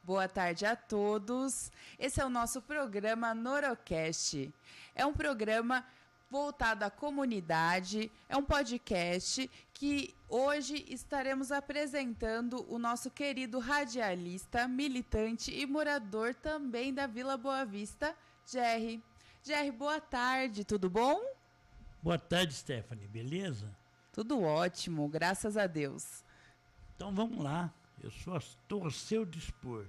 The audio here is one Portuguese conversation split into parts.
Boa tarde a todos. Esse é o nosso programa Norocast. É um programa voltado à comunidade, é um podcast que hoje estaremos apresentando o nosso querido radialista, militante e morador também da Vila Boa Vista, Jerry. Jerry, boa tarde, tudo bom? Boa tarde, Stephanie, beleza? Tudo ótimo, graças a Deus. Então vamos lá, eu só estou ao seu dispor.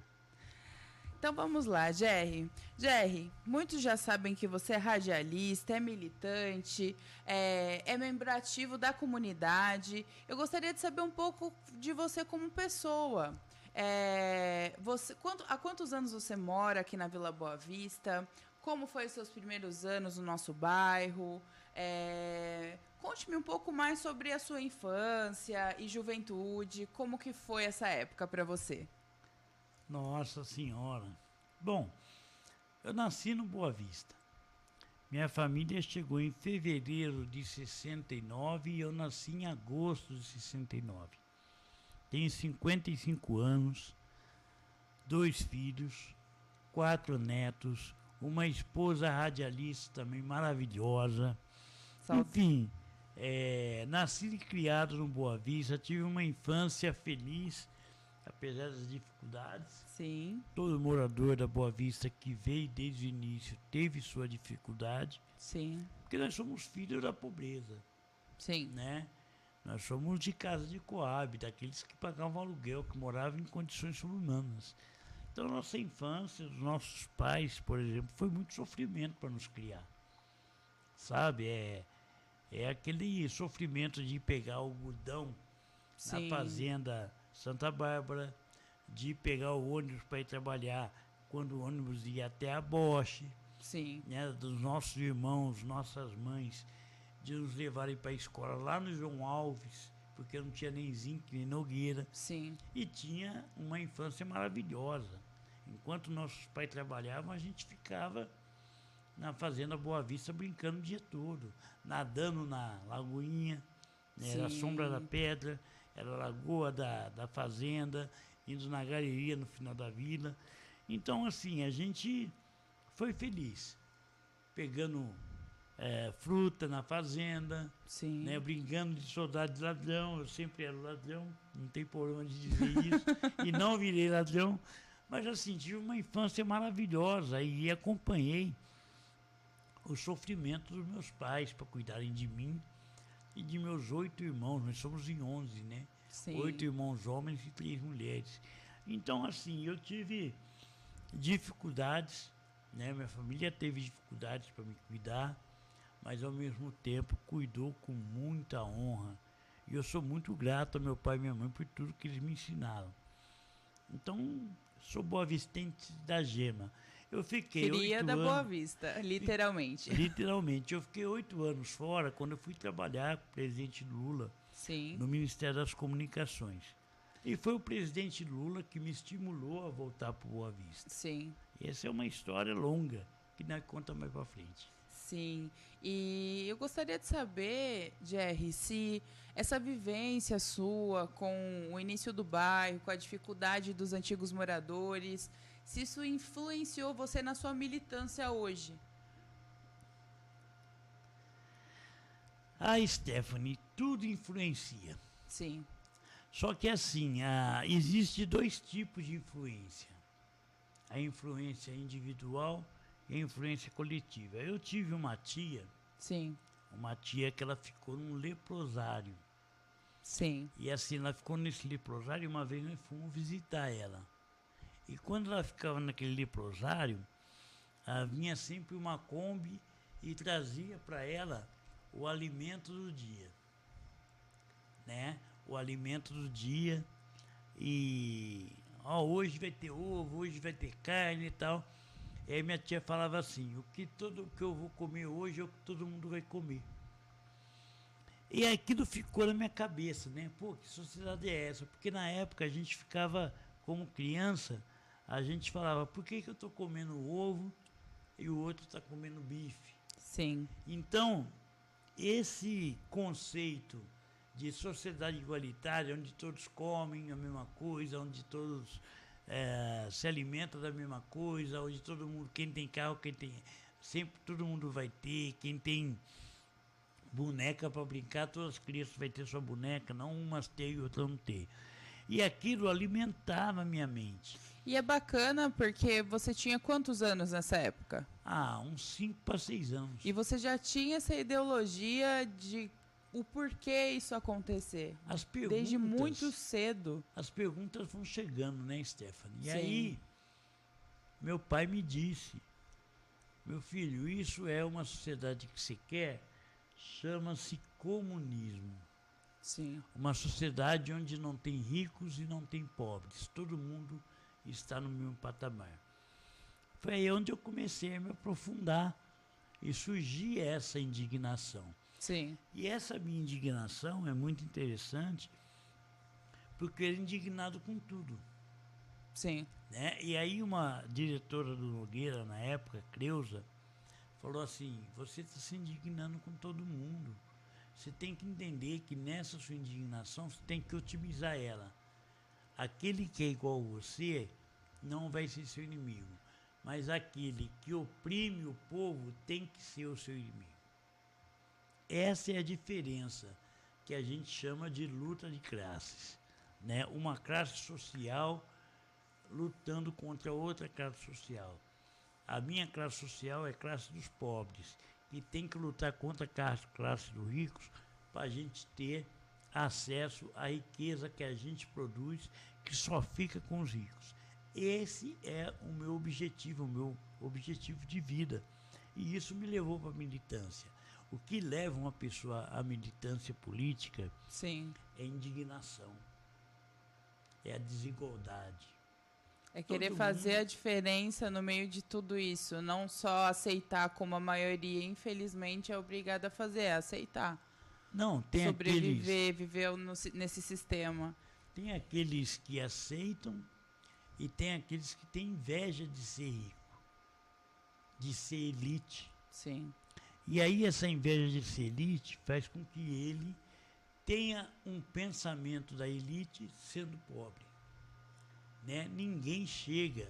Então vamos lá, Jerry. Jerry, muitos já sabem que você é radialista, é militante, é membro ativo da comunidade. Eu gostaria de saber um pouco de você como pessoa. Há quantos anos você mora aqui na Vila Boa Vista? Como foi os seus primeiros anos no nosso bairro? Conte-me um pouco mais sobre a sua infância e juventude. Como que foi essa época para você? Nossa Senhora. Bom, eu nasci no Boa Vista. Minha família chegou em fevereiro de 69 e eu nasci em agosto de 69. Tenho 55 anos, 2 filhos, 4 netos, uma esposa radialista também maravilhosa. Enfim, nasci e criado no Boa Vista, tive uma infância feliz, apesar das dificuldades. Sim. Todo morador da Boa Vista que veio desde o início teve sua dificuldade. Sim. Porque nós somos filhos da pobreza. Sim. Né? Nós somos de casa de Coab, daqueles que pagavam aluguel, que moravam em condições sobre-humanas. Então, nossa infância, os nossos pais, por exemplo, foi muito sofrimento para nos criar. Sabe? É aquele sofrimento de pegar o algodão na fazenda Santa Bárbara, de pegar o ônibus para ir trabalhar quando o ônibus ia até a Boche. Sim. Né? Dos nossos irmãos, nossas mães, de nos levarem para a escola lá no João Alves, porque não tinha nem Zinc, nem Nogueira. Sim. E tinha uma infância maravilhosa. Enquanto nossos pais trabalhavam, a gente ficava na Fazenda Boa Vista brincando o dia todo, nadando na lagoinha, né? Era a Sombra da Pedra, era a lagoa da fazenda, indo na galeria no final da vila. Então, assim, a gente foi feliz, pegando fruta na fazenda, né, brincando de soldado de ladrão. Eu sempre era ladrão, não tem problema de dizer isso, e não virei ladrão, mas assim, tive uma infância maravilhosa e acompanhei o sofrimento dos meus pais para cuidarem de mim e de meus 8 irmãos. Nós somos em 11, né? Sim. 8 irmãos homens e 3 mulheres. Então, assim, eu tive dificuldades, né? Minha família teve dificuldades para me cuidar, mas ao mesmo tempo cuidou com muita honra. E eu sou muito grato ao meu pai e minha mãe por tudo que eles me ensinaram. Então, sou boavistente da gema. Eu fiquei 8 anos... Cria da Boa Vista, literalmente. Literalmente. Eu fiquei 8 anos fora quando eu fui trabalhar com o presidente Lula. Sim. No Ministério das Comunicações. E foi o presidente Lula que me estimulou a voltar para o Boa Vista. Sim. Essa é uma história longa, que nós contamos mais para frente. Sim. E eu gostaria de saber, Jerry, se essa vivência sua com o início do bairro, com a dificuldade dos antigos moradores, se isso influenciou você na sua militância hoje. Stephanie, tudo influencia. Sim. Só que assim, existe 2 tipos de influência. A influência individual e a influência coletiva. Eu tive uma tia. Sim. Uma tia que ela ficou num leprosário. Sim. E assim, ela ficou nesse leprosário e uma vez nós fomos visitar ela. E quando ela ficava naquele leprosário, vinha sempre uma Kombi e trazia para ela o alimento do dia, né? O alimento do dia. E hoje vai ter ovo, hoje vai ter carne e tal. E aí minha tia falava assim: o que eu vou comer hoje é o que todo mundo vai comer. E aquilo ficou na minha cabeça, né? Pô, que sociedade é essa? Porque na época a gente ficava, como criança, a gente falava: por que eu estou comendo ovo e o outro está comendo bife? Sim. Então, esse conceito de sociedade igualitária, onde todos comem a mesma coisa, onde todos se alimenta da mesma coisa, onde todo mundo, quem tem carro, quem tem. Sempre todo mundo vai ter, quem tem boneca para brincar, todas as crianças vão ter sua boneca, não umas ter e outras não ter. E aquilo alimentava a minha mente. E é bacana porque você tinha quantos anos nessa época? Uns 5 para 6 anos. E você já tinha essa ideologia de o porquê isso acontecer? As perguntas, desde muito cedo. As perguntas vão chegando, né, Stephanie? E Sim. aí, meu pai me disse, meu filho, isso é uma sociedade que você quer? Chama-se comunismo. Sim. Uma sociedade onde não tem ricos e não tem pobres. Todo mundo está no mesmo patamar. Foi aí onde eu comecei a me aprofundar e surgir essa indignação. Sim. E essa minha indignação é muito interessante porque eu era indignado com tudo. Sim. Né? E aí uma diretora do Nogueira, na época, Creuza, falou assim, você está se indignando com todo mundo. Você tem que entender que nessa sua indignação você tem que otimizar ela. Aquele que é igual a você não vai ser seu inimigo, mas aquele que oprime o povo tem que ser o seu inimigo. Essa é a diferença que a gente chama de luta de classes, né? Uma classe social lutando contra outra classe social. A minha classe social é a classe dos pobres, e tem que lutar contra a classe dos ricos para a gente ter acesso à riqueza que a gente produz, que só fica com os ricos. Esse é o meu objetivo de vida. E isso me levou para a militância. O que leva uma pessoa à militância política Sim. é indignação, é a desigualdade. É querer fazer a diferença no meio de tudo isso, não só aceitar como a maioria, infelizmente, é obrigada a fazer, é aceitar. Não, tem sobreviver, viver nesse sistema. Tem aqueles que aceitam e tem aqueles que têm inveja de ser rico, de ser elite. Sim. E aí essa inveja de ser elite faz com que ele tenha um pensamento da elite sendo pobre. Né? Ninguém chega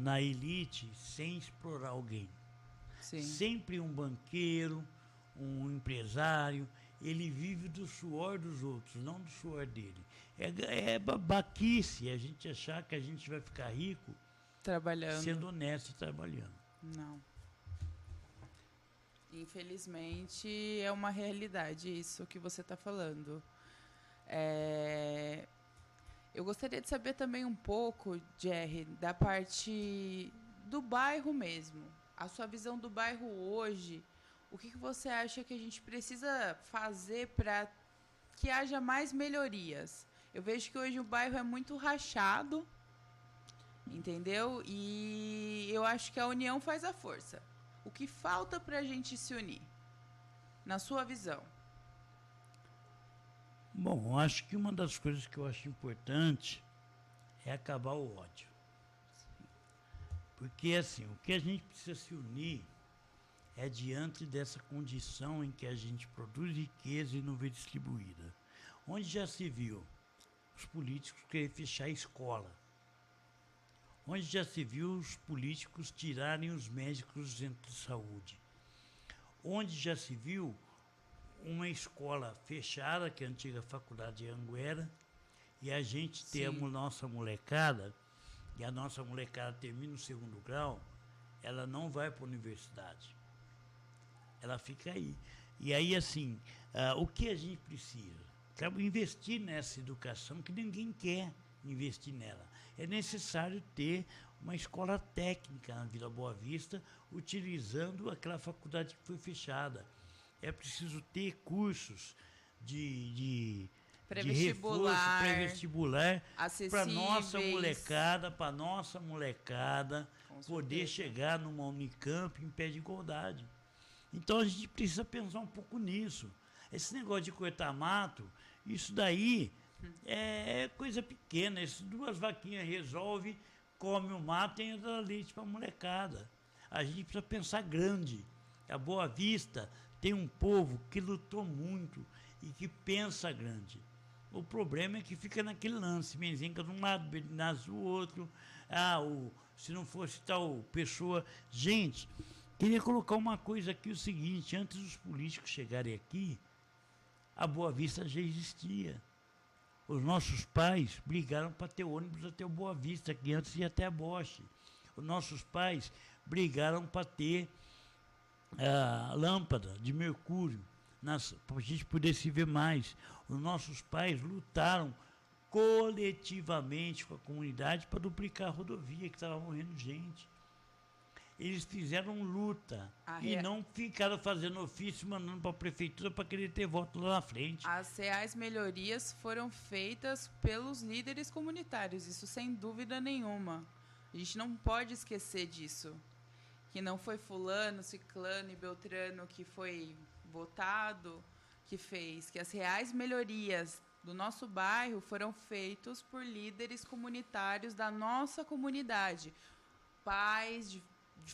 na elite sem explorar alguém. Sim. Sempre um banqueiro, um empresário, ele vive do suor dos outros, não do suor dele. É babaquice a gente achar que a gente vai ficar rico trabalhando, sendo honesto e trabalhando. Não. Infelizmente é uma realidade isso que você está falando. Eu gostaria de saber também um pouco, Jerry, da parte do bairro mesmo. A sua visão do bairro hoje, o que você acha que a gente precisa fazer para que haja mais melhorias? Eu vejo que hoje o bairro é muito rachado, entendeu? E eu acho que a união faz a força. O que falta para a gente se unir, na sua visão? Bom, acho que uma das coisas que eu acho importante é acabar o ódio. Porque, assim, o que a gente precisa se unir é diante dessa condição em que a gente produz riqueza e não vê distribuída. Onde já se viu os políticos querer fechar a escola? Onde já se viu os políticos tirarem os médicos do centro de saúde? Onde já se viu uma escola fechada, que é a antiga faculdade de Anguera, e a gente ter a nossa molecada, e a nossa molecada termina o segundo grau, ela não vai para a universidade. Ela fica aí. E aí, assim, o que a gente precisa? Investir nessa educação que ninguém quer investir nela. É necessário ter uma escola técnica na Vila Boa Vista, utilizando aquela faculdade que foi fechada. É preciso ter cursos de reforço pré-vestibular para nossa molecada poder chegar numa Unicamp em pé de igualdade. Então a gente precisa pensar um pouco nisso. Esse negócio de cortar mato, isso daí é coisa pequena. Essas 2 vaquinhas resolve, come o mato e entra leite para a molecada. A gente precisa pensar grande. A Boa Vista tem um povo que lutou muito e que pensa grande. O problema é que fica naquele lance, Menzenca de um lado, Belinazzi do outro. Se não fosse tal pessoa... Gente, queria colocar uma coisa aqui, o seguinte, antes dos políticos chegarem aqui, a Boa Vista já existia. Os nossos pais brigaram para ter ônibus até o Boa Vista, que antes ia até a Bosch. Os nossos pais brigaram para ter lâmpada de mercúrio, para a gente poder se ver mais. Os nossos pais lutaram coletivamente com a comunidade para duplicar a rodovia, que estava morrendo gente. Eles fizeram luta não ficaram fazendo ofício, mandando para a prefeitura para querer ter voto lá na frente. As reais melhorias foram feitas pelos líderes comunitários, isso sem dúvida nenhuma. A gente não pode esquecer disso. Que não foi fulano, ciclano e beltrano que foi votado, que fez. Que as reais melhorias do nosso bairro foram feitos por líderes comunitários da nossa comunidade. Pais de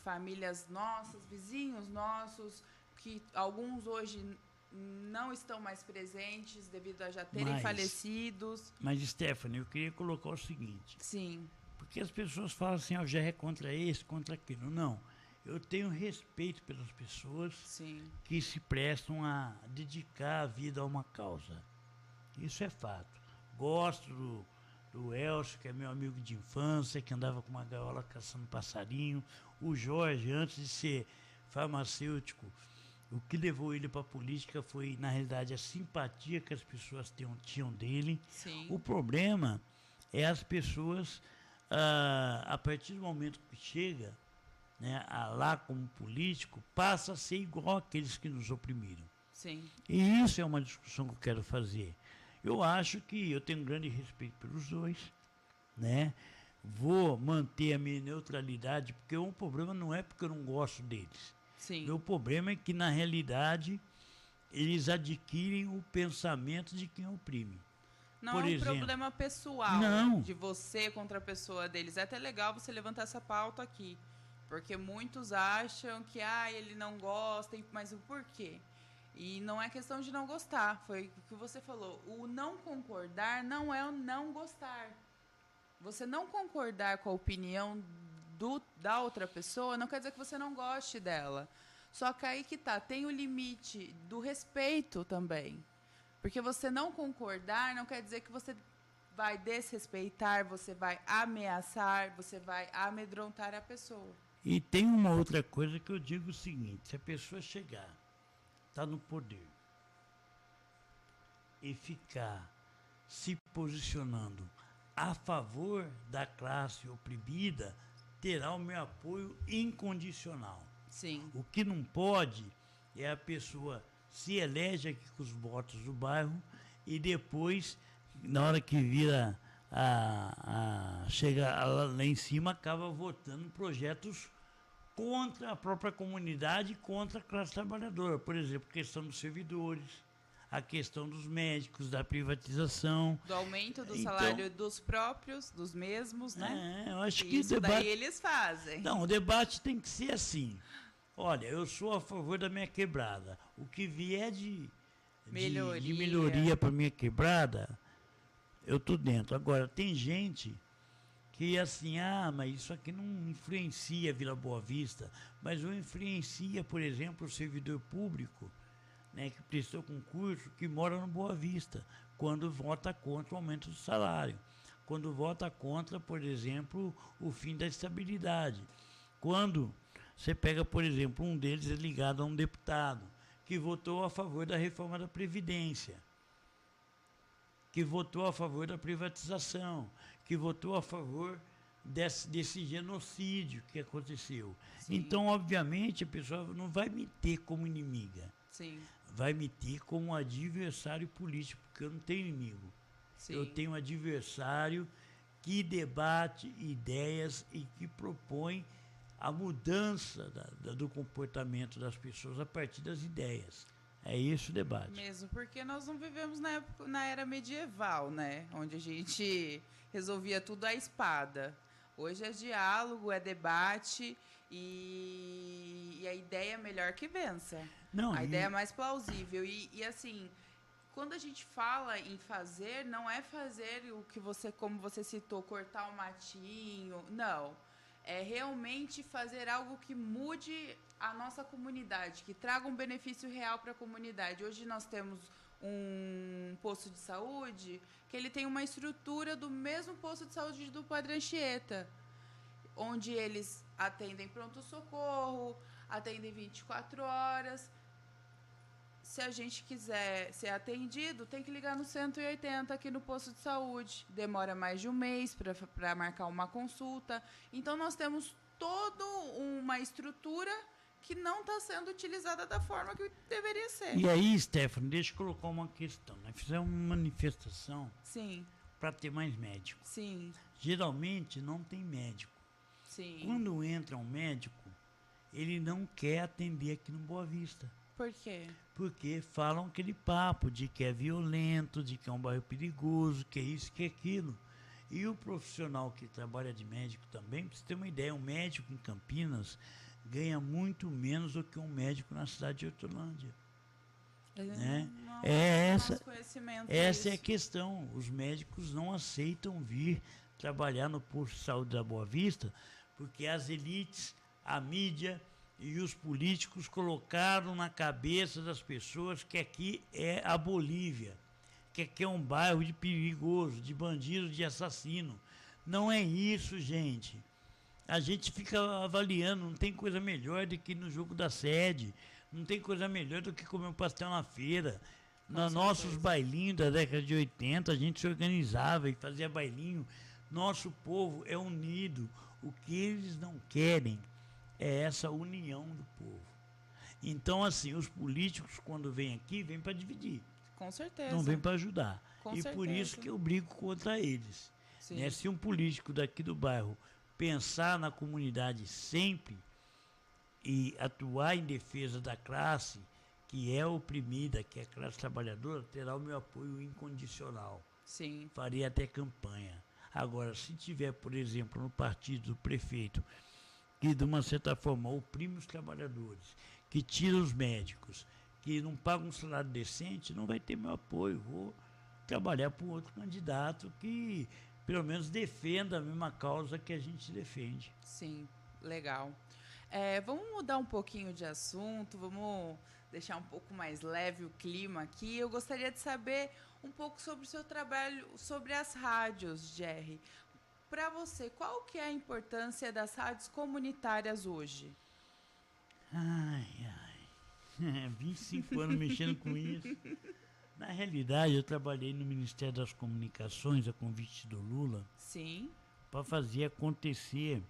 famílias nossas, vizinhos nossos, que alguns hoje não estão mais presentes devido a já terem falecidos. Mas, Stephanie, eu queria colocar o seguinte. Sim. Porque as pessoas falam assim, o GR é contra esse, contra aquilo. Não. Eu tenho respeito pelas pessoas que se prestam a dedicar a vida a uma causa. Isso é fato. Gosto do Elcio, que é meu amigo de infância, que andava com uma gaiola caçando passarinho. O Jorge, antes de ser farmacêutico, o que levou ele para a política foi, na realidade, a simpatia que as pessoas tinham dele. Sim. O problema é as pessoas, a partir do momento que chega, né, lá como político, passa a ser igual àqueles que nos oprimiram. Sim. E isso é uma discussão que eu quero fazer. Eu acho que eu tenho um grande respeito pelos dois, né? Vou manter a minha neutralidade, porque o problema não é porque eu não gosto deles. Sim. O problema é que, na realidade, eles adquirem o pensamento de quem oprime. Não é um problema pessoal de você contra a pessoa deles. É até legal você levantar essa pauta aqui. Porque muitos acham que ele não gosta, mas o porquê? E não é questão de não gostar, foi o que você falou. O não concordar não é o não gostar. Você não concordar com a opinião da outra pessoa não quer dizer que você não goste dela. Só que aí que tá, tem o limite do respeito também. Porque você não concordar não quer dizer que você vai desrespeitar, você vai ameaçar, você vai amedrontar a pessoa. E tem uma outra coisa que eu digo o seguinte, se a pessoa chegar, está no poder, e ficar se posicionando a favor da classe oprimida, terá o meu apoio incondicional. Sim. O que não pode é a pessoa se elege aqui com os votos do bairro e depois, na hora que vira chega lá em cima, acaba votando projetos contra a própria comunidade e contra a classe trabalhadora. Por exemplo, a questão dos servidores, a questão dos médicos, da privatização. Do aumento do salário dos próprios, dos mesmos, né? Eu acho que isso daí eles fazem. Não, o debate tem que ser assim. Olha, eu sou a favor da minha quebrada. O que vier de melhoria para minha quebrada, eu tô dentro. Agora, tem gente que assim, mas isso aqui não influencia a Vila Boa Vista, mas não influencia, por exemplo, o servidor público, né, que prestou concurso, que mora no Boa Vista, quando vota contra o aumento do salário, quando vota contra, por exemplo, o fim da estabilidade. Quando você pega, por exemplo, um deles é ligado a um deputado que votou a favor da reforma da Previdência, que votou a favor da privatização, que votou a favor desse genocídio que aconteceu. Sim. Então, obviamente, a pessoa não vai me ter como inimiga. Sim. Vai me ter como adversário político, porque eu não tenho inimigo. Sim. Eu tenho um adversário que debate ideias e que propõe a mudança do comportamento das pessoas a partir das ideias. É isso o debate. Mesmo porque nós não vivemos na era medieval, né? Onde a gente resolvia tudo à espada. Hoje é diálogo, é debate e a ideia é melhor que vença. Não, a ideia é mais plausível. E assim, quando a gente fala em fazer, não é fazer o que você, como você citou, cortar o matinho, não. É realmente fazer algo que mude a nossa comunidade, que traga um benefício real para a comunidade. Hoje nós temos um posto de saúde que ele tem uma estrutura do mesmo posto de saúde do Padre Anchieta, onde eles atendem pronto-socorro, atendem 24 horas. Se a gente quiser ser atendido, tem que ligar no 180 aqui no posto de saúde. Demora mais de um mês para marcar uma consulta. Então, nós temos toda uma estrutura que não está sendo utilizada da forma que deveria ser. E aí, Stephanie, deixa eu colocar uma questão. Nós fizemos uma manifestação Sim. para ter mais médico. Sim. Geralmente não tem médico. Sim. Quando entra um médico, ele não quer atender aqui no Boa Vista. Por quê? Porque falam aquele papo de que é violento, de que é um bairro perigoso, que é isso, que é aquilo. E o profissional que trabalha de médico também, para você ter uma ideia, um médico em Campinas ganha muito menos do que um médico na cidade de Hortolândia. Né? Essa é a questão. Os médicos não aceitam vir trabalhar no posto de saúde da Boa Vista porque as elites, a mídia e os políticos colocaram na cabeça das pessoas que aqui é a Bolívia, que aqui é um bairro de perigoso, de bandido, de assassino. Não é isso, gente. A gente fica avaliando, não tem coisa melhor do que no jogo da sede, não tem coisa melhor do que comer um pastel na feira. Nos nossos bailinhos da década de 80, a gente se organizava e fazia bailinho. Nosso povo é unido. O que eles não querem é essa união do povo. Então, assim, os políticos, quando vêm aqui, vêm para dividir. Com certeza. Não vêm para ajudar. Com e certeza. por isso que eu brigo contra eles. Né? Se um político daqui do bairro pensar na comunidade sempre e atuar em defesa da classe que é oprimida, que é a classe trabalhadora, terá o meu apoio incondicional. Sim. Faria até campanha. Agora, se tiver, por exemplo, no partido do prefeito, que de uma certa forma oprime os trabalhadores, que tira os médicos, que não paga um salário decente, não vai ter meu apoio. Vou trabalhar para um outro candidato que pelo menos defenda a mesma causa que a gente defende. Sim, legal. Vamos mudar um pouquinho de assunto, vamos deixar um pouco mais leve o clima aqui. Eu gostaria de saber um pouco sobre o seu trabalho, sobre as rádios, Jerry. Para você, qual que é a importância das rádios comunitárias hoje? 25 anos mexendo com isso. Na realidade, eu trabalhei no Ministério das Comunicações, a convite do Lula. Sim. Para fazer acontecer.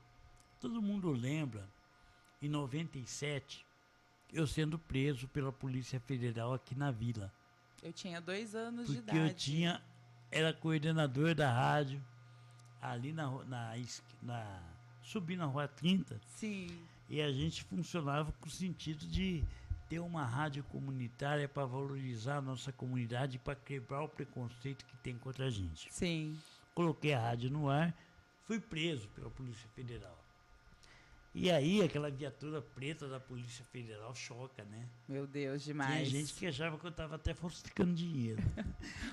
Todo mundo lembra, em 97, eu sendo preso pela Polícia Federal aqui na Vila. Eu tinha 2 anos de idade. Porque eu era coordenador da rádio, ali subi na Rua 30. Sim. E a gente funcionava com o sentido de ter uma rádio comunitária para valorizar a nossa comunidade e para quebrar o preconceito que tem contra a gente. Sim. Coloquei a rádio no ar, fui preso pela Polícia Federal. E aí, aquela viatura preta da Polícia Federal choca, né? Meu Deus, demais. Tinha gente que achava que eu estava até falsificando dinheiro.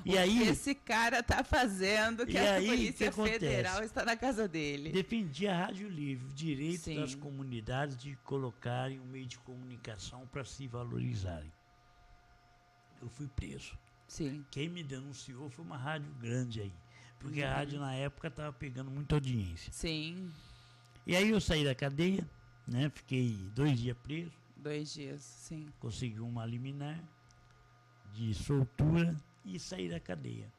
E aí, o que esse cara tá fazendo que a Polícia Federal está na casa dele? Defendia a Rádio Livre, o direito das comunidades de colocarem um meio de comunicação para se valorizarem. Eu fui preso. Sim. Quem me denunciou foi uma rádio grande aí. Porque a rádio, na época, estava pegando muita audiência. Sim. E aí eu saí da cadeia, né? Fiquei 2 dias preso. 2 dias, sim. Consegui uma liminar de soltura e saí da cadeia.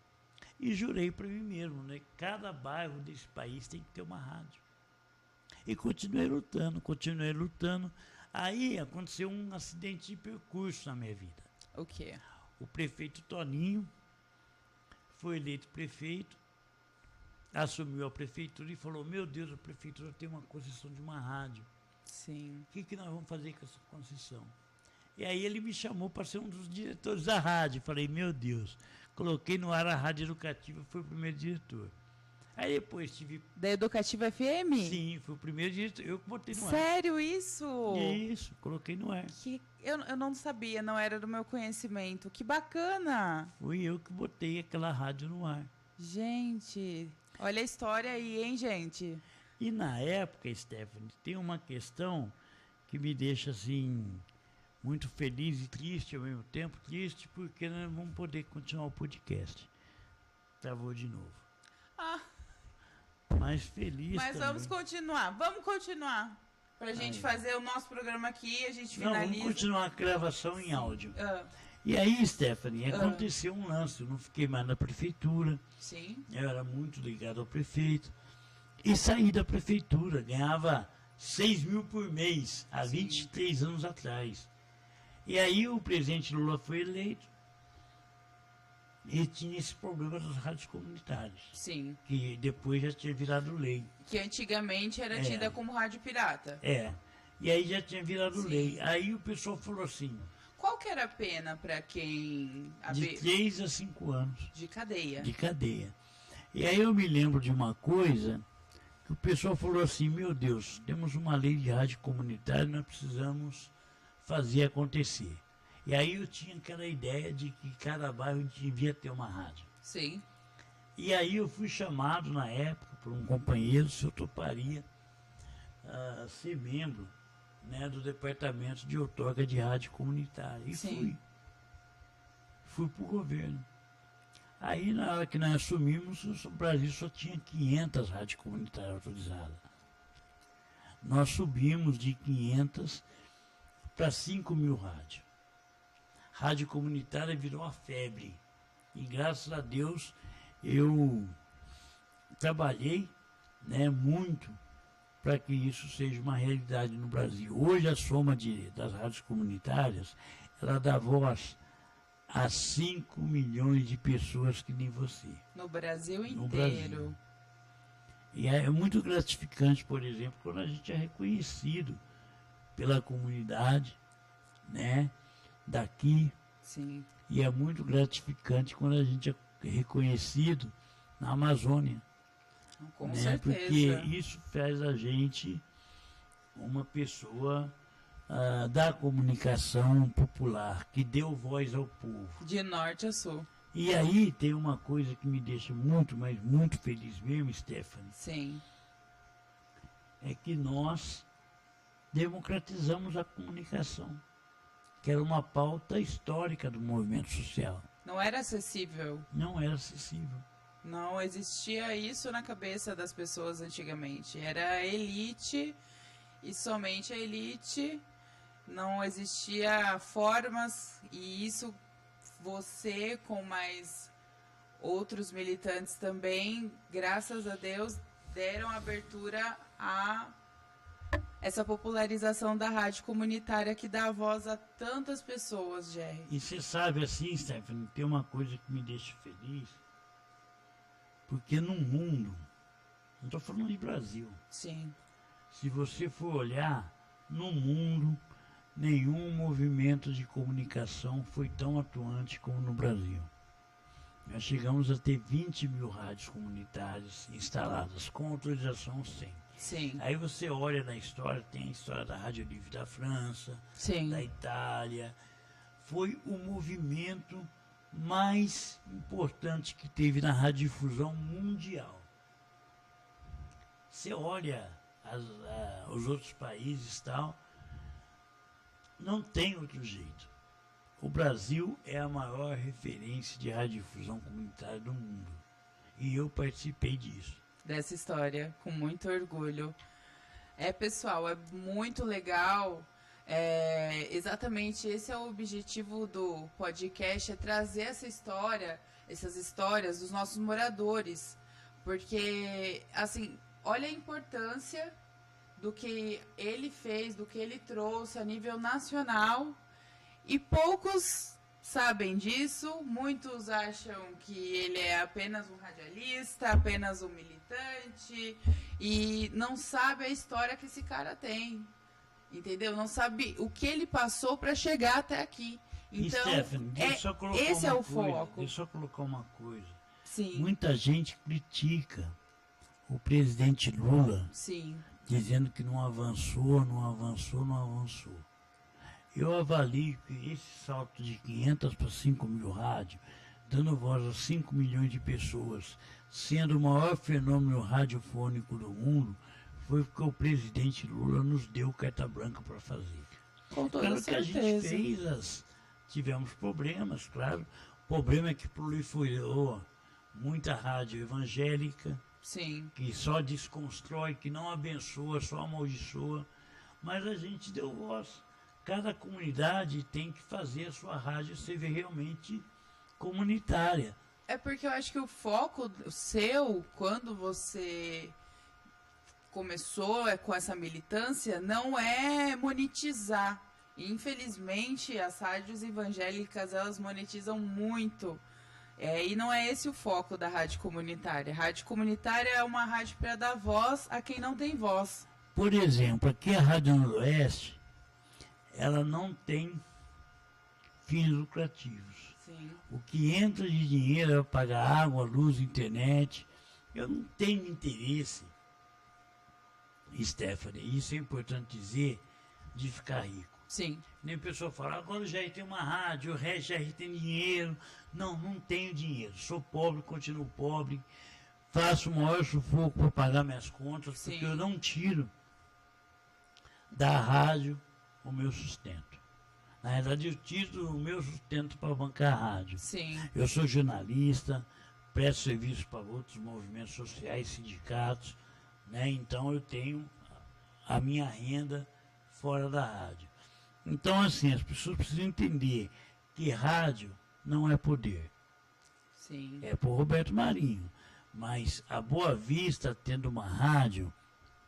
E jurei para mim mesmo, né? Cada bairro desse país tem que ter uma rádio. E continuei lutando. Aí aconteceu um acidente de percurso na minha vida. O quê? O prefeito Toninho foi eleito prefeito, assumiu a prefeitura e falou: meu Deus, a prefeitura tem uma concessão de uma rádio. Sim. O que nós vamos fazer com essa concessão? E aí ele me chamou para ser um dos diretores da rádio. Falei: meu Deus. Coloquei no ar a Rádio Educativa, fui o primeiro diretor. Aí depois tive... Da Educativa FM? Sim, foi o primeiro diretor, eu que botei no ar. Sério isso? Isso, coloquei no ar. Eu não sabia, não era do meu conhecimento. Que bacana! Fui eu que botei aquela rádio no ar. Gente, olha a história aí, hein, gente? E na época, Stephanie, tem uma questão que me deixa, assim, muito feliz e triste ao mesmo tempo. Triste porque nós não vamos poder continuar o podcast. Travou de novo. Ah, mas feliz mas também. Vamos continuar. Pra gente fazer o nosso programa aqui, a gente Não, finaliza. vamos continuar a gravação em áudio. Ah, E aí, Stephanie, aconteceu um lance. Eu não fiquei mais na prefeitura. sim. Eu era muito ligado ao prefeito. E saí da prefeitura, ganhava 6 mil por mês, há 23 anos atrás. E aí o presidente Lula foi eleito e tinha esse problema das rádios comunitárias. Sim. Que depois já tinha virado lei. Que antigamente era tida como rádio pirata. E aí já tinha virado lei. Aí o pessoal falou assim... Qual que era a pena para quem... De 3 a 5 anos. De cadeia. De cadeia. E aí eu me lembro de uma coisa... O pessoal falou assim, meu Deus, temos uma lei de rádio comunitária, nós precisamos fazer acontecer. E aí eu tinha aquela ideia de que cada bairro devia ter uma rádio. Sim. E aí eu fui chamado na época por um companheiro, se eu toparia ser membro, né, do departamento de outorga de rádio comunitária. E fui para o governo. Aí, na hora que nós assumimos, o Brasil só tinha 500 rádios comunitárias autorizadas. Nós subimos de 500 para 5 mil rádios. Rádio comunitária virou uma febre. E, graças a Deus, eu trabalhei, né, muito para que isso seja uma realidade no Brasil. Hoje, a soma das rádios comunitárias, ela dá voz a 5 milhões de pessoas que nem você. No Brasil inteiro. No Brasil. E é muito gratificante, por exemplo, quando a gente é reconhecido pela comunidade, né, daqui. Sim. E é muito gratificante quando a gente é reconhecido na Amazônia. Com né, certeza. Porque isso faz a gente uma pessoa... da comunicação popular, que deu voz ao povo. De norte a sul. E aí tem uma coisa que me deixa muito, mas muito feliz mesmo, Stephanie. Sim. É que nós democratizamos a comunicação, que era uma pauta histórica do movimento social. Não era acessível. Não era acessível. Não existia isso na cabeça das pessoas antigamente. Era a elite e somente a elite. Não existia formas, e isso você com mais outros militantes também, graças a Deus, deram abertura a essa popularização da rádio comunitária que dá voz a tantas pessoas, Jerry. E você sabe assim, Stephanie, tem uma coisa que me deixa feliz, porque no mundo, não estou falando de Brasil, Sim. se você for olhar, no mundo, nenhum movimento de comunicação foi tão atuante como no Brasil. Nós chegamos a ter 20 mil rádios comunitárias instaladas, com autorização sem. Sim. Aí você olha na história, tem a história da Rádio Livre da França, Sim. da Itália. Foi o movimento mais importante que teve na radiodifusão mundial. Você olha os outros países e tal, não tem outro jeito. O Brasil é a maior referência de radiodifusão comunitária do mundo. E eu participei disso. Dessa história, com muito orgulho. Pessoal, é muito legal. Exatamente esse é o objetivo do podcast, é trazer essas histórias dos nossos moradores. Porque, assim, olha a importância do que ele fez, do que ele trouxe a nível nacional, e poucos sabem disso. Muitos acham que ele é apenas um radialista, apenas um militante, e não sabe a história que esse cara tem, entendeu? Não sabe o que ele passou para chegar até aqui. Então, Stephanie, esse é o foco. Deixa eu só colocar uma coisa. Sim. Muita gente critica o presidente Lula Sim. dizendo que não avançou, não avançou, não avançou. Eu avalio que esse salto de 500 para 5 mil rádios, dando voz a 5 milhões de pessoas, sendo o maior fenômeno radiofônico do mundo, foi porque o presidente Lula nos deu carta branca para fazer. Com toda Claro que a certeza. gente fez, tivemos problemas, claro. O problema é que proliferou muita rádio evangélica, Sim. que só desconstrói, que não abençoa, só amaldiçoa. Mas a gente deu voz. Cada comunidade tem que fazer a sua rádio ser realmente comunitária. É porque eu acho que o foco seu, quando você começou com essa militância, não é monetizar. Infelizmente, as rádios evangélicas, elas monetizam muito. E não é esse o foco da rádio comunitária. A rádio comunitária é uma rádio para dar voz a quem não tem voz. Por exemplo, aqui a Rádio Noroeste, ela não tem fins lucrativos. Sim. O que entra de dinheiro é pagar água, luz, internet. Eu não tenho interesse, Stephanie, isso é importante dizer, de ficar rico. Sim. Nem a pessoa fala, agora o Jair tem uma rádio, o Jair tem dinheiro. Não, não tenho dinheiro. Sou pobre, continuo pobre. Faço o maior sufoco para pagar minhas contas, Sim. porque eu não tiro da rádio o meu sustento. Na verdade, eu tiro o meu sustento para bancar a rádio. Sim. Eu sou jornalista, presto serviço para outros movimentos sociais, sindicatos, né? Então eu tenho a minha renda fora da rádio. Então, assim, as pessoas precisam entender que rádio não é poder. Sim. É por Roberto Marinho. Mas a Boa Vista, tendo uma rádio,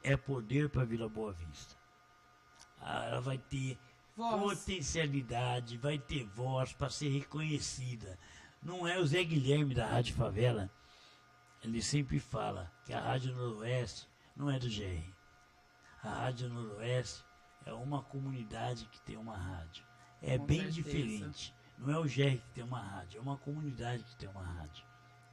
é poder para a Vila Boa Vista. Ela vai ter Voz. potencialidade, vai ter voz para ser reconhecida. Não é o Zé Guilherme da Rádio Favela. Ele sempre fala que a Rádio Noroeste não é do GR. A Rádio Noroeste é uma comunidade que tem uma rádio. É Com bem certeza. diferente. Não é o GR que tem uma rádio, é uma comunidade que tem uma rádio.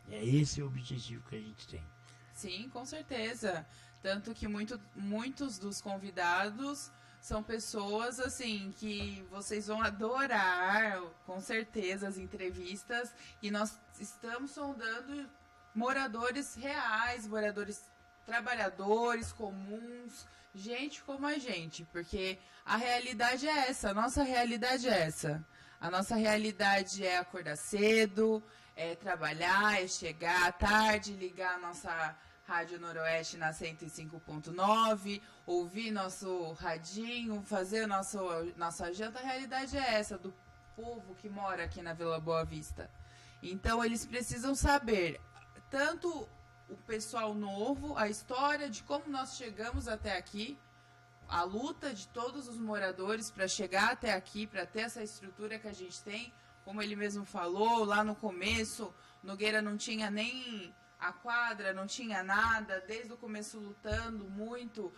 É esse o objetivo que a gente tem. Sim, com certeza. Tanto que muitos dos convidados são pessoas, assim, que vocês vão adorar, com certeza, as entrevistas. E nós estamos sondando moradores reais, moradores trabalhadores comuns, gente como a gente. Porque a realidade é essa, a nossa realidade é essa. A nossa realidade é acordar cedo, é trabalhar, é chegar à tarde, ligar a nossa Rádio Noroeste na 105.9, ouvir nosso radinho, fazer nossa janta. A realidade é essa, do povo que mora aqui na Vila Boa Vista. Então, eles precisam saber, tanto o pessoal novo, a história de como nós chegamos até aqui, a luta de todos os moradores para chegar até aqui, para ter essa estrutura que a gente tem. Como ele mesmo falou, lá no começo, Nogueira não tinha nem a quadra, não tinha nada, desde o começo lutando muito,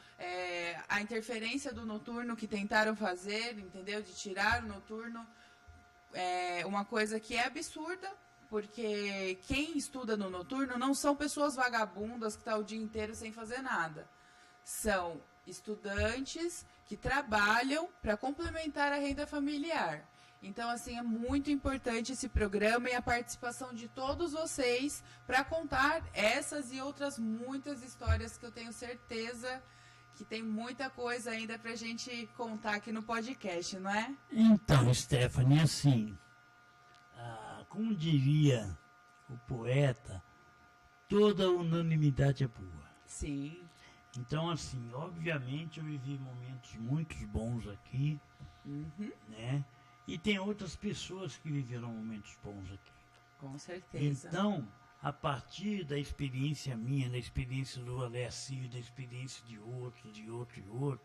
a interferência do noturno que tentaram fazer, entendeu? De tirar o noturno, uma coisa que é absurda, porque quem estuda no noturno não são pessoas vagabundas que estão o dia inteiro sem fazer nada. São estudantes que trabalham para complementar a renda familiar. Então, assim, é muito importante esse programa e a participação de todos vocês para contar essas e outras muitas histórias que eu tenho certeza que tem muita coisa ainda para a gente contar aqui no podcast, não é? Então, Stephanie, assim, como diria o poeta, toda unanimidade é boa. Sim. Então, assim, obviamente eu vivi momentos muito bons aqui, né? E tem outras pessoas que viveram momentos bons aqui. Com certeza. Então, a partir da experiência minha, da experiência do Alessio, da experiência de outro,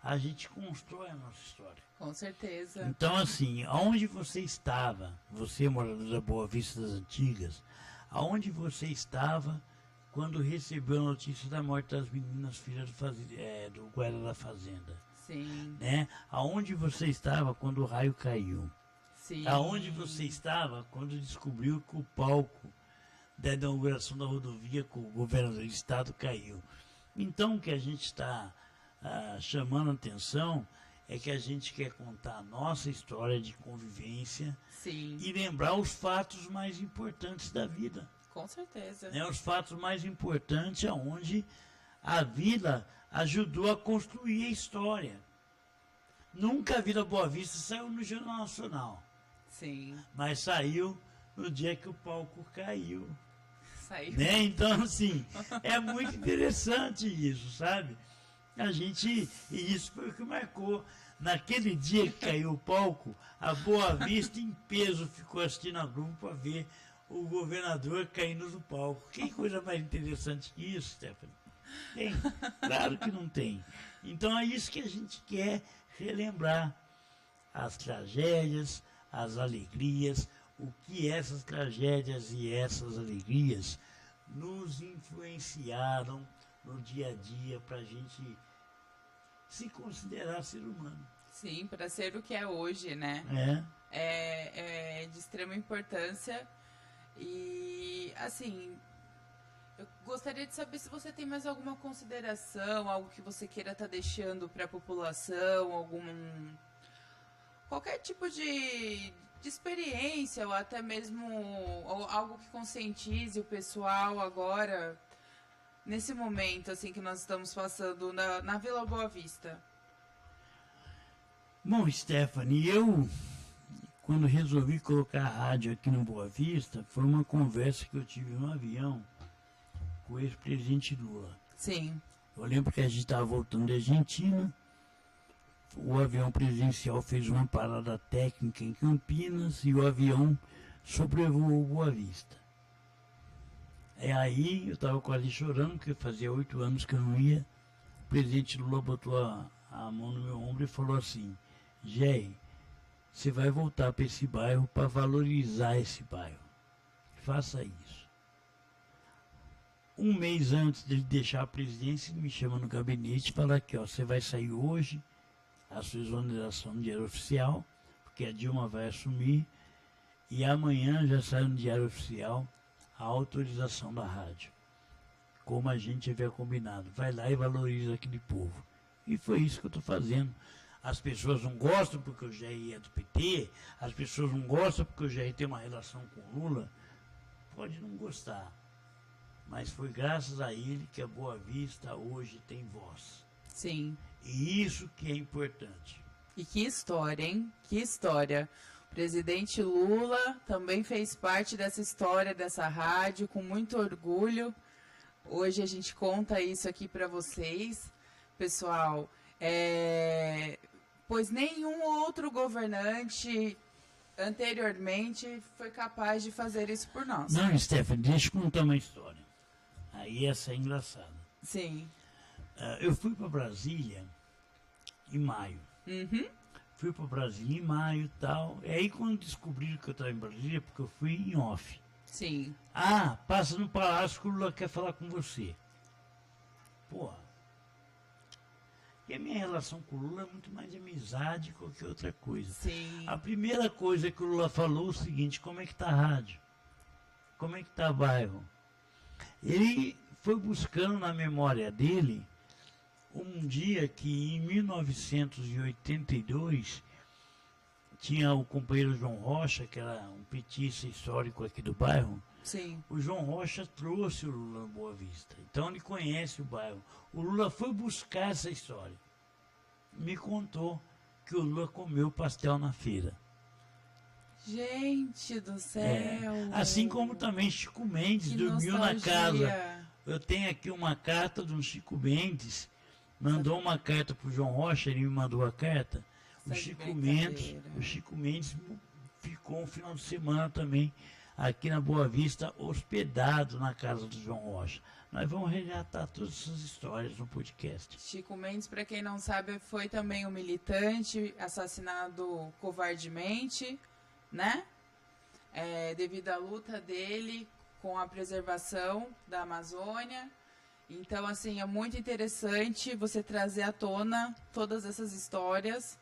a gente constrói a nossa história. Com certeza. Então, assim, aonde você estava, você morador da Boa Vista das Antigas, aonde você estava quando recebeu a notícia da morte das meninas filhas do guarda da fazenda? Sim. Né? Aonde você estava quando o raio caiu? Sim. Aonde você estava quando descobriu que o palco da inauguração da rodovia com o governador do estado caiu. Então, o que a gente está chamando a atenção é que a gente quer contar a nossa história de convivência. Sim. E lembrar os fatos mais importantes da vida. Com certeza. Os fatos mais importantes onde a Vila ajudou a construir a história. Nunca a Vila Boa Vista saiu no Jornal Nacional. Sim. Mas saiu no dia que o palco caiu. Saiu. Né? Então, assim, é muito interessante isso, sabe? E isso foi o que marcou. Naquele dia que caiu o palco, a Boa Vista em peso ficou assistindo a Globo para ver o governador caindo no palco. Que coisa mais interessante que isso, Stephanie? Tem? Claro que não tem. Então é isso que a gente quer relembrar. As tragédias, as alegrias, o que essas tragédias e essas alegrias nos influenciaram no dia a dia para a gente se considerar ser humano. Sim, para ser o que é hoje, né? É de extrema importância. E, assim, eu gostaria de saber se você tem mais alguma consideração, algo que você queira estar deixando para a população, qualquer tipo de experiência, ou até mesmo algo que conscientize o pessoal agora, nesse momento assim que nós estamos passando na Vila Boa Vista. Bom, Stephanie, eu, quando resolvi colocar a rádio aqui no Boa Vista, foi uma conversa que eu tive no avião com o ex-presidente Lula. Sim. Eu lembro que a gente estava voltando da Argentina, o avião presidencial fez uma parada técnica em Campinas e o avião sobrevoou Boa Vista. Aí eu estava quase chorando, porque fazia 8 anos que eu não ia. O presidente Lula botou a mão no meu ombro e falou assim: Jair, você vai voltar para esse bairro para valorizar esse bairro. Faça isso. Um mês antes dele deixar a presidência, ele me chama no gabinete e fala aqui, ó, você vai sair hoje, a sua exoneração no Diário Oficial, porque a Dilma vai assumir, e amanhã já sai no Diário Oficial a autorização da rádio, como a gente havia combinado. Vai lá e valoriza aquele povo. E foi isso que eu estou fazendo. As pessoas não gostam porque o Jair é do PT, as pessoas não gostam porque o Jair tem uma relação com o Lula. Pode não gostar, mas foi graças a ele que a Boa Vista hoje tem voz. Sim. E isso que é importante. E que história, hein? Que história. O presidente Lula também fez parte dessa história, dessa rádio, com muito orgulho. Hoje a gente conta isso aqui para vocês, pessoal. Pois nenhum outro governante anteriormente foi capaz de fazer isso por nós. Não, Stephanie, deixa eu contar uma história. Aí essa é engraçada. Sim. Eu fui para Brasília em maio. Uhum. Fui para Brasília em maio e tal. E aí quando descobriram que eu estava em Brasília, porque eu fui em off. Sim. Ah, passa no Palácio que o Lula quer falar com você. Porra. E a minha relação com o Lula é muito mais de amizade que qualquer outra coisa. Sim. A primeira coisa que o Lula falou é o seguinte: como é que tá a rádio? Como é que tá o bairro? Ele foi buscando na memória dele um dia que em 1982 tinha o companheiro João Rocha, que era um petista histórico aqui do bairro. Sim. O João Rocha trouxe o Lula no Boa Vista. Então ele conhece o bairro. O Lula foi buscar essa história. Me contou que o Lula comeu pastel na feira. Gente do céu! Assim como também Chico Mendes que dormiu nostalgia. na casa. Eu tenho aqui uma carta de um Chico Mendes. Mandou uma carta para o João Rocha, ele me mandou a carta. O Chico Mendes ficou um final de semana também aqui na Boa Vista, hospedado na casa do João Rocha. Nós vamos relatar todas essas histórias no podcast. Chico Mendes, para quem não sabe, foi também um militante assassinado covardemente, né? Devido à luta dele com a preservação da Amazônia. Então, assim, é muito interessante você trazer à tona todas essas histórias,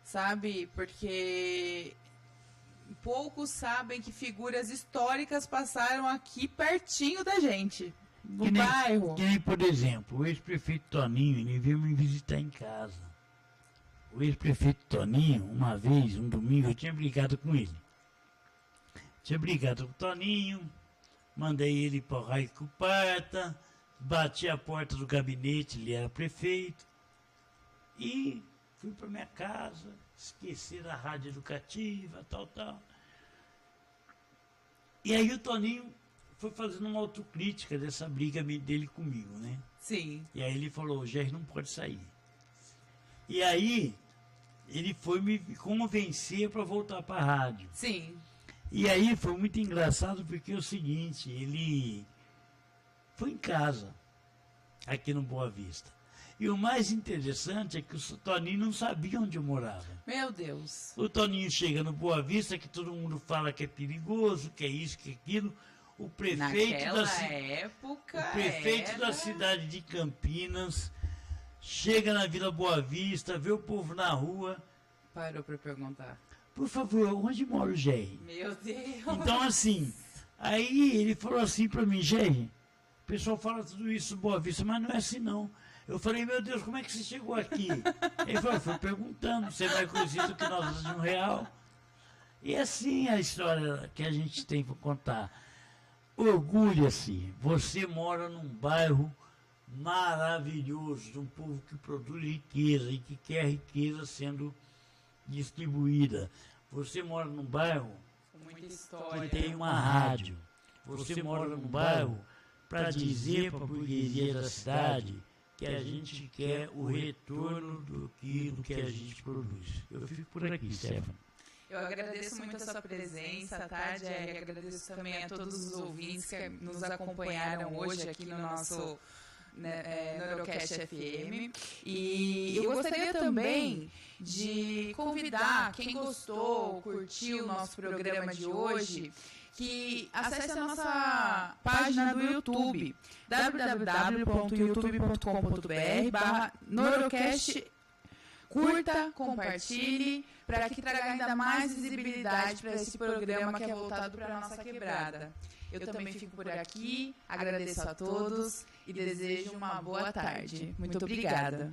sabe? Porque poucos sabem que figuras históricas passaram aqui pertinho da gente, no bairro. Que nem, por exemplo, o ex-prefeito Toninho, ele veio me visitar em casa. O ex-prefeito Toninho, uma vez, um domingo, eu tinha brigado com ele. Tinha brigado com o Toninho, mandei ele para o Raico Parta, bati a porta do gabinete, ele era prefeito, e fui para minha casa, esqueci da rádio educativa, tal. E aí o Toninho foi fazendo uma autocrítica dessa briga dele comigo, né? Sim. E aí ele falou, o Jair não pode sair. E aí ele foi me convencer para voltar para a rádio. Sim. E aí foi muito engraçado porque é o seguinte, ele foi em casa, aqui no Boa Vista. E o mais interessante é que o Toninho não sabia onde eu morava. Meu Deus. O Toninho chega no Boa Vista, que todo mundo fala que é perigoso, que é isso, que é aquilo. O prefeito da cidade de Campinas chega na Vila Boa Vista, vê o povo na rua. Parou para perguntar. Por favor, onde mora o Jair? Meu Deus. Então, assim, aí ele falou assim para mim, Jair, o pessoal fala tudo isso no Boa Vista, mas não é assim não. Eu falei, meu Deus, como é que você chegou aqui? Ele falou, foi perguntando, você é mais conhecido que nós de um real. E assim a história que a gente tem para contar. Orgulha-se, você mora num bairro maravilhoso, de um povo que produz riqueza e que quer riqueza sendo distribuída. Você mora num bairro que tem uma rádio. Você mora num bairro para dizer para a burguesia da cidade que a gente quer o retorno do que a gente produz. Eu fico por aqui, Stefano. Eu agradeço muito a sua presença, tá, Jerry? Agradeço também a todos os ouvintes que nos acompanharam hoje aqui no nosso Neurocast FM. E eu gostaria também de convidar quem gostou, curtiu o nosso programa de hoje, que acesse a nossa página do YouTube, www.youtube.com.br/Neurocast. Curta, compartilhe, para que traga ainda mais visibilidade para esse programa que é voltado para a nossa quebrada. Eu também fico por aqui, agradeço a todos e desejo uma boa tarde. Muito obrigada.